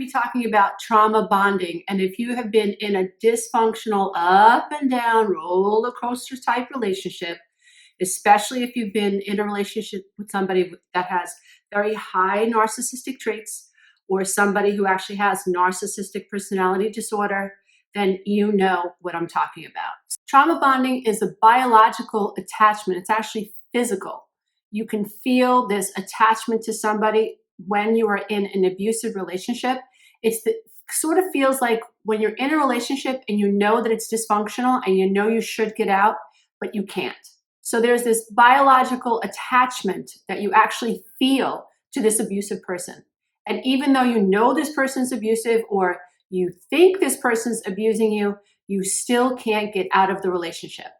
be talking about trauma bonding. And if you have been in a dysfunctional, up and down roller coaster type relationship, especially if you've been in a relationship with somebody that has very high narcissistic traits, or somebody who actually has narcissistic personality disorder, then you know what I'm talking about. Trauma bonding is a biological attachment. It's actually physical. You can feel this attachment to somebody when you are in an abusive relationship. Sort of feels like when you're in a relationship and you know that it's dysfunctional and you know you should get out, but you can't. So there's this biological attachment that you actually feel to this abusive person. And even though you know this person's abusive, or you think this person's abusing you, you still can't get out of the relationship.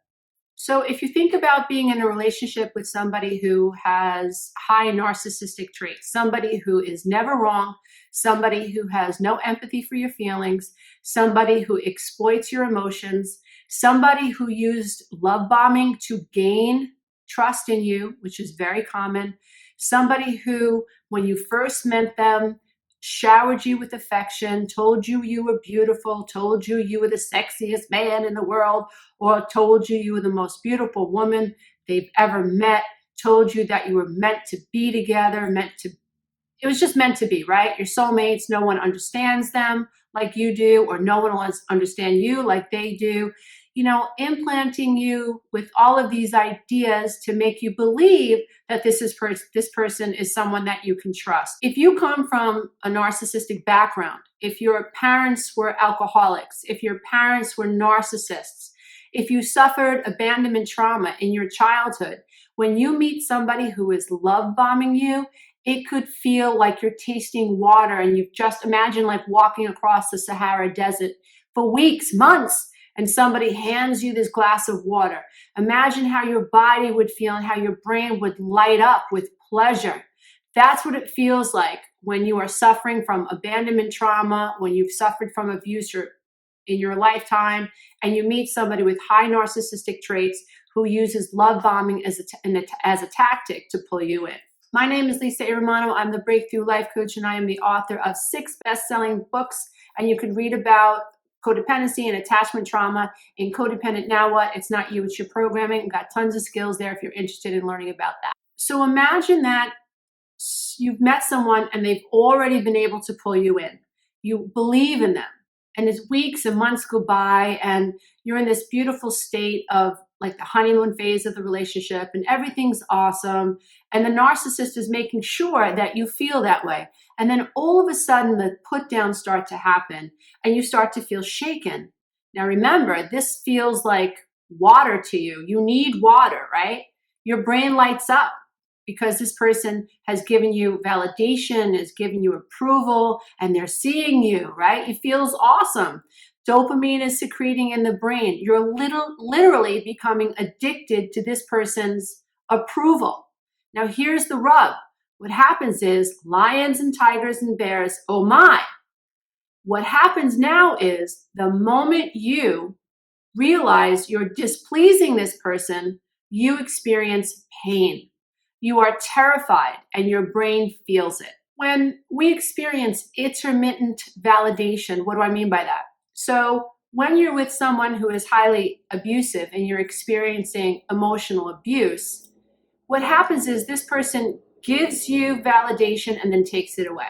So if you think about being in a relationship with somebody who has high narcissistic traits, somebody who is never wrong, somebody who has no empathy for your feelings, somebody who exploits your emotions, somebody who used love bombing to gain trust in you, which is very common, somebody who, when you first met them, showered you with affection, told you you were beautiful, told you you were the sexiest man in the world, or told you you were the most beautiful woman they've ever met, told you that you were meant to be together, it was just meant to be, right? Your soulmates, no one understands them like you do, or no one will understand you like they do. You know, implanting you with all of these ideas to make you believe that this person is someone that you can trust. If you come from a narcissistic background, if your parents were alcoholics, if your parents were narcissists, if you suffered abandonment trauma in your childhood, when you meet somebody who is love bombing you, it could feel like you're tasting water, and you just imagine like walking across the Sahara Desert for weeks, months, and somebody hands you this glass of water. Imagine how your body would feel and how your brain would light up with pleasure. That's what it feels like when you are suffering from abandonment trauma, when you've suffered from abuse in your lifetime, and you meet somebody with high narcissistic traits who uses love bombing as a tactic to pull you in. My name is Lisa A. Romano. I'm the Breakthrough Life Coach, and I am the author of 6 best-selling books, and you can read about codependency and attachment trauma in Codependent Now What? It's Not You, It's Your Programming. I've got tons of skills there if you're interested in learning about that. So imagine that you've met someone and they've already been able to pull you in. You believe in them. And as weeks and months go by and you're in this beautiful state of like the honeymoon phase of the relationship and everything's awesome. And the narcissist is making sure that you feel that way. And then all of a sudden the put downs start to happen and you start to feel shaken. Now remember, this feels like water to you. You need water, right? Your brain lights up because this person has given you validation, has given you approval, and they're seeing you, right? It feels awesome. Dopamine is secreting in the brain. You're literally becoming addicted to this person's approval. Now here's the rub. What happens is lions and tigers and bears, oh my. What happens now is the moment you realize you're displeasing this person, you experience pain. You are terrified and your brain feels it. When we experience intermittent validation, what do I mean by that? So when you're with someone who is highly abusive and you're experiencing emotional abuse, what happens is this person gives you validation and then takes it away.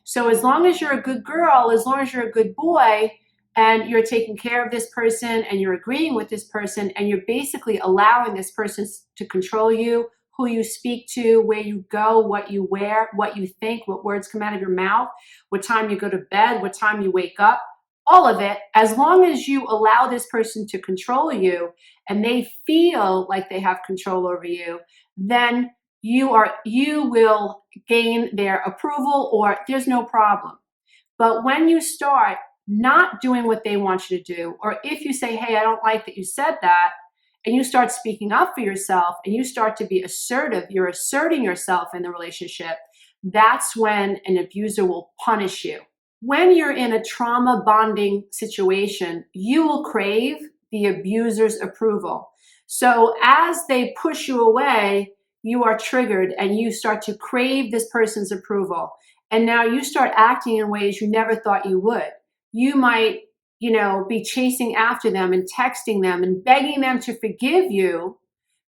So as long as you're a good girl, as long as you're a good boy, and you're taking care of this person and you're agreeing with this person and you're basically allowing this person to control you, who you speak to, where you go, what you wear, what you think, what words come out of your mouth, what time you go to bed, what time you wake up, all of it, as long as you allow this person to control you and they feel like they have control over you, then you will gain their approval or there's no problem. But when you start not doing what they want you to do, or if you say, hey, I don't like that you said that, and you start speaking up for yourself and you start to be assertive, you're asserting yourself in the relationship, that's when an abuser will punish you. When you're in a trauma bonding situation, you will crave the abuser's approval. So as they push you away, you are triggered and you start to crave this person's approval. And now you start acting in ways you never thought you would. You might, be chasing after them and texting them and begging them to forgive you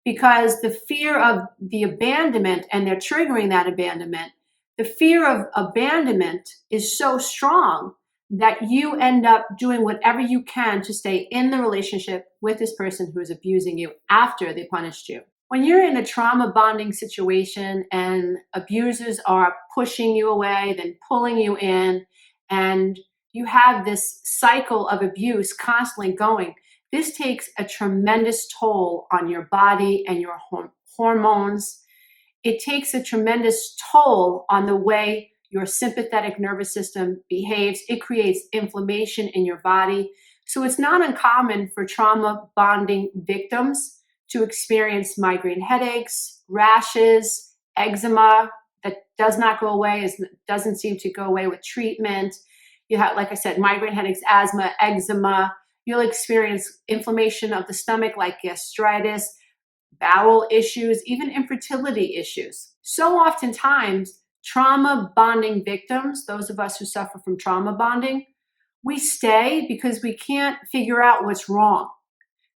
because the fear of the abandonment, and they're triggering that abandonment, the fear of abandonment is so strong that you end up doing whatever you can to stay in the relationship with this person who is abusing you after they punished you. When you're in a trauma bonding situation and abusers are pushing you away, then pulling you in, and you have this cycle of abuse constantly going, this takes a tremendous toll on your body and your hormones. It takes a tremendous toll on the way your sympathetic nervous system behaves. It creates inflammation in your body. So it's not uncommon for trauma bonding victims to experience migraine headaches, rashes, eczema that does not go away, doesn't seem to go away with treatment. You have, like I said, migraine headaches, asthma, eczema. You'll experience inflammation of the stomach like gastritis, bowel issues, even infertility issues. So oftentimes, trauma bonding victims, those of us who suffer from trauma bonding, we stay because we can't figure out what's wrong.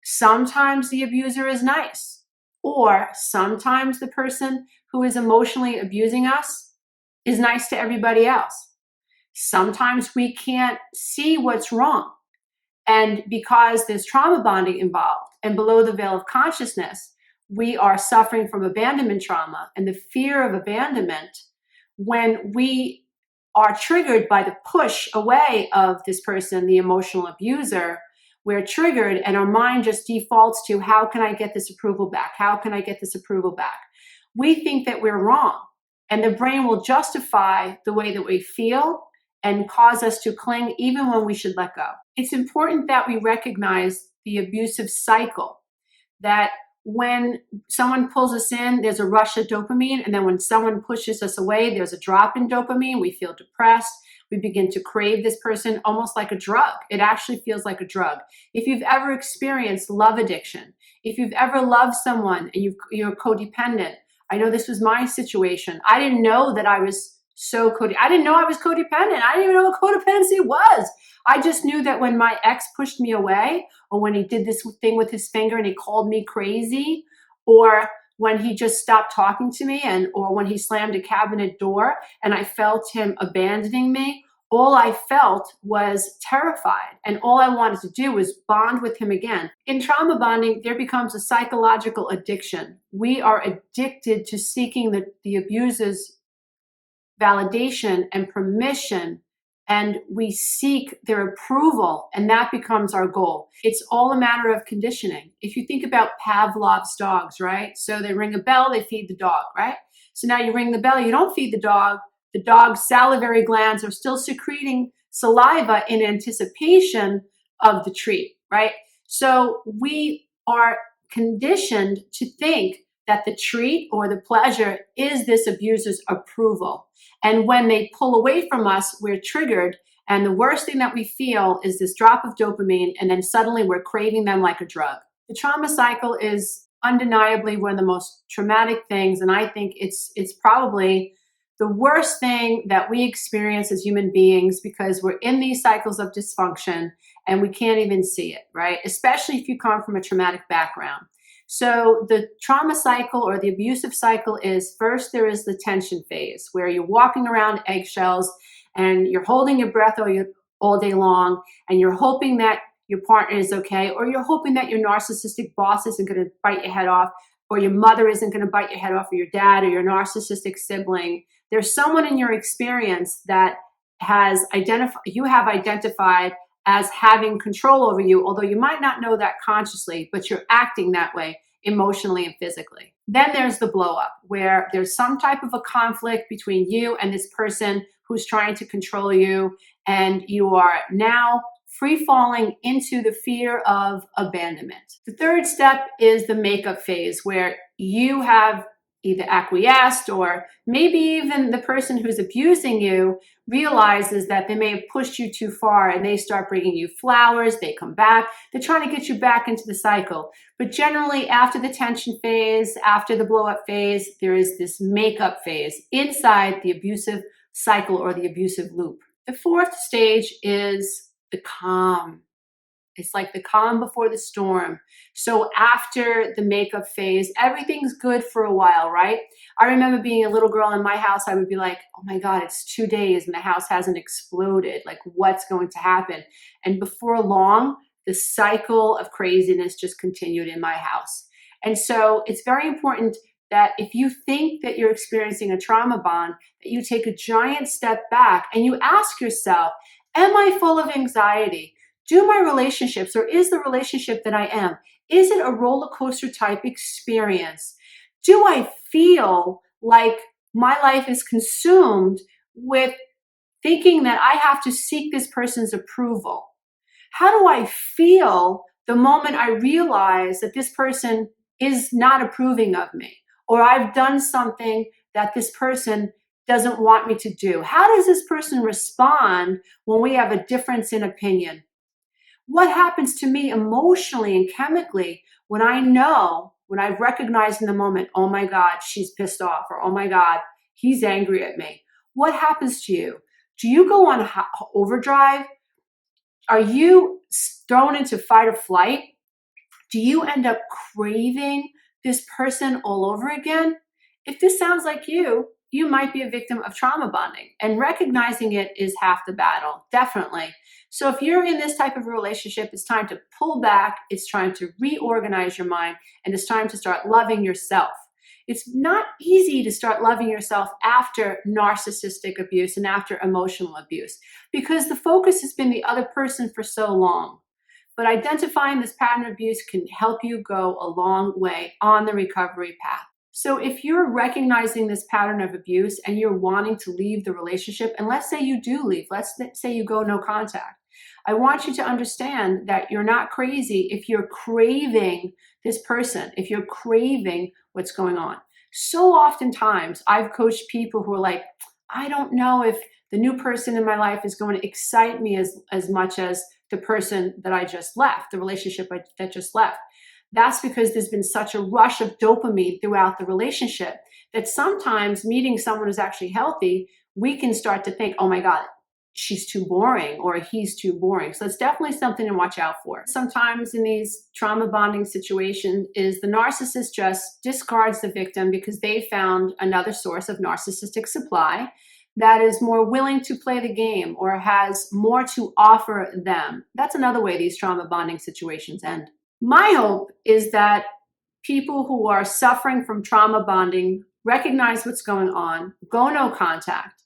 Sometimes the abuser is nice, or sometimes the person who is emotionally abusing us is nice to everybody else. Sometimes we can't see what's wrong. And because there's trauma bonding involved and below the veil of consciousness, we are suffering from abandonment trauma and the fear of abandonment. When we are triggered by the push away of this person, the emotional abuser, we're triggered and our mind just defaults to, how can I get this approval back? How can I get this approval back? We think that we're wrong, and the brain will justify the way that we feel and cause us to cling even when we should let go. It's important that we recognize the abusive cycle, that when someone pulls us in, there's a rush of dopamine, and then when someone pushes us away, there's a drop in dopamine. We feel depressed. We begin to crave this person almost like a drug. It actually feels like a drug. If you've ever experienced love addiction, if you've ever loved someone and you're codependent, I know this was my situation. I didn't know that I was I didn't know I was codependent. I didn't even know what codependency was. I just knew that when my ex pushed me away, or when he did this thing with his finger and he called me crazy, or when he just stopped talking to me, or when he slammed a cabinet door and I felt him abandoning me, all I felt was terrified. And all I wanted to do was bond with him again. In trauma bonding, there becomes a psychological addiction. We are addicted to seeking the abuser's validation and permission, and we seek their approval, and that becomes our goal. It's all a matter of conditioning. If you think about Pavlov's dogs, right? So they ring a bell, they feed the dog, right? So now you ring the bell, you don't feed the dog's salivary glands are still secreting saliva in anticipation of the treat, right? So we are conditioned to think that the treat or the pleasure is this abuser's approval. And when they pull away from us, we're triggered. And the worst thing that we feel is this drop of dopamine. And then suddenly we're craving them like a drug. The trauma cycle is undeniably one of the most traumatic things. And I think it's probably the worst thing that we experience as human beings, because we're in these cycles of dysfunction and we can't even see it, right? Especially if you come from a traumatic background. So the trauma cycle or the abusive cycle is, first there is the tension phase where you're walking around eggshells and you're holding your breath all day long, and you're hoping that your partner is okay, or you're hoping that your narcissistic boss isn't going to bite your head off, or your mother isn't going to bite your head off, or your dad, or your narcissistic sibling. There's someone in your experience that you have identified as having control over you, although you might not know that consciously, but you're acting that way emotionally and physically. Then there's the blow up, where there's some type of a conflict between you and this person who's trying to control you, and you are now free falling into the fear of abandonment. The third step is the makeup phase, where you have either acquiesced, or maybe even the person who's abusing you realizes that they may have pushed you too far, and they start bringing you flowers, they come back, they're trying to get you back into the cycle. But generally after the tension phase, after the blow up phase, there is this makeup phase inside the abusive cycle or the abusive loop. The fourth stage is the calm. It's like the calm before the storm. So after the makeup phase, everything's good for a while, right? I remember being a little girl in my house, I would be like, oh my God, it's 2 days and the house hasn't exploded. Like, what's going to happen? And before long, the cycle of craziness just continued in my house. And so it's very important that if you think that you're experiencing a trauma bond, that you take a giant step back and you ask yourself, am I full of anxiety? Do my relationships, or is the relationship that I am, is it a roller coaster type experience? Do I feel like my life is consumed with thinking that I have to seek this person's approval? How do I feel the moment I realize that this person is not approving of me, or I've done something that this person doesn't want me to do? How does this person respond when we have a difference in opinion? What happens to me emotionally and chemically when I know, when I've recognized in the moment, oh my God, she's pissed off, or oh my God, he's angry at me? What happens to you? Do you go on overdrive? Are you thrown into fight or flight? Do you end up craving this person all over again? If this sounds like you might be a victim of trauma bonding, and recognizing it is half the battle, definitely. So if you're in this type of relationship, it's time to pull back, it's time to reorganize your mind, and it's time to start loving yourself. It's not easy to start loving yourself after narcissistic abuse and after emotional abuse, because the focus has been the other person for so long. But identifying this pattern of abuse can help you go a long way on the recovery path. So if you're recognizing this pattern of abuse and you're wanting to leave the relationship, and let's say you do leave, let's say you go no contact, I want you to understand that you're not crazy if you're craving this person, if you're craving what's going on. So oftentimes I've coached people who are like, I don't know if the new person in my life is going to excite me as much as the person that I just left, the relationship that just left. That's because there's been such a rush of dopamine throughout the relationship that sometimes meeting someone who's actually healthy, we can start to think, oh my God, she's too boring or he's too boring. So it's definitely something to watch out for. Sometimes in these trauma bonding situations is the narcissist just discards the victim because they found another source of narcissistic supply that is more willing to play the game or has more to offer them. That's another way these trauma bonding situations end. My hope is that people who are suffering from trauma bonding recognize what's going on, go no contact,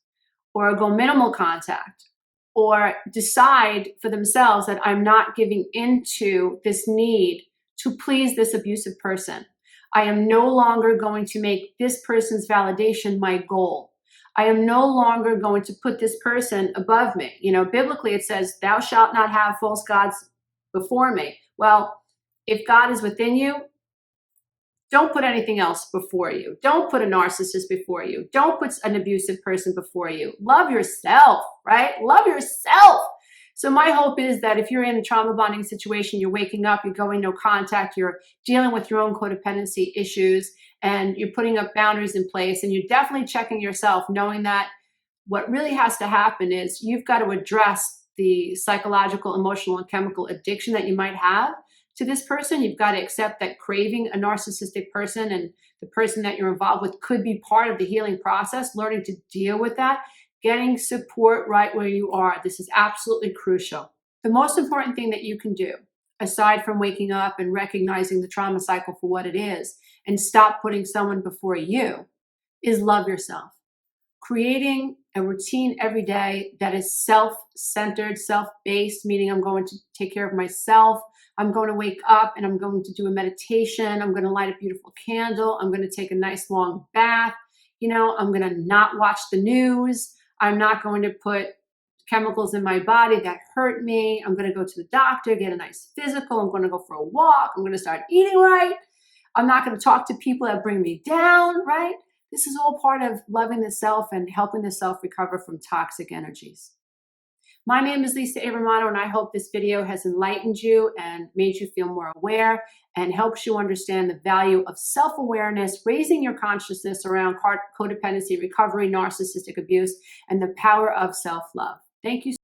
or go minimal contact, or decide for themselves that I'm not giving into this need to please this abusive person. I am no longer going to make this person's validation my goal. I am no longer going to put this person above me. You know, biblically it says, thou shalt not have false gods before me. Well, if God is within you, don't put anything else before you. Don't put a narcissist before you. Don't put an abusive person before you. Love yourself, right? Love yourself. So my hope is that if you're in a trauma bonding situation, you're waking up, you're going no contact, you're dealing with your own codependency issues, and you're putting up boundaries in place, and you're definitely checking yourself, knowing that what really has to happen is you've got to address the psychological, emotional, and chemical addiction that you might have to this person. You've got to accept that craving a narcissistic person and the person that you're involved with could be part of the healing process, learning to deal with that, getting support right where you are. This is absolutely crucial. The most important thing that you can do, aside from waking up and recognizing the trauma cycle for what it is and stop putting someone before you, is love yourself. Creating a routine every day that is self-centered, self-based, meaning I'm going to take care of myself. I'm going to wake up and I'm going to do a meditation. I'm going to light a beautiful candle. I'm going to take a nice long bath. You know, I'm going to not watch the news. I'm not going to put chemicals in my body that hurt me. I'm going to go to the doctor, get a nice physical. I'm going to go for a walk. I'm going to start eating right. I'm not going to talk to people that bring me down, right? This is all part of loving the self and helping the self recover from toxic energies. My name is Lisa A. Romano, and I hope this video has enlightened you and made you feel more aware and helps you understand the value of self-awareness, raising your consciousness around codependency, recovery, narcissistic abuse, and the power of self-love. Thank you.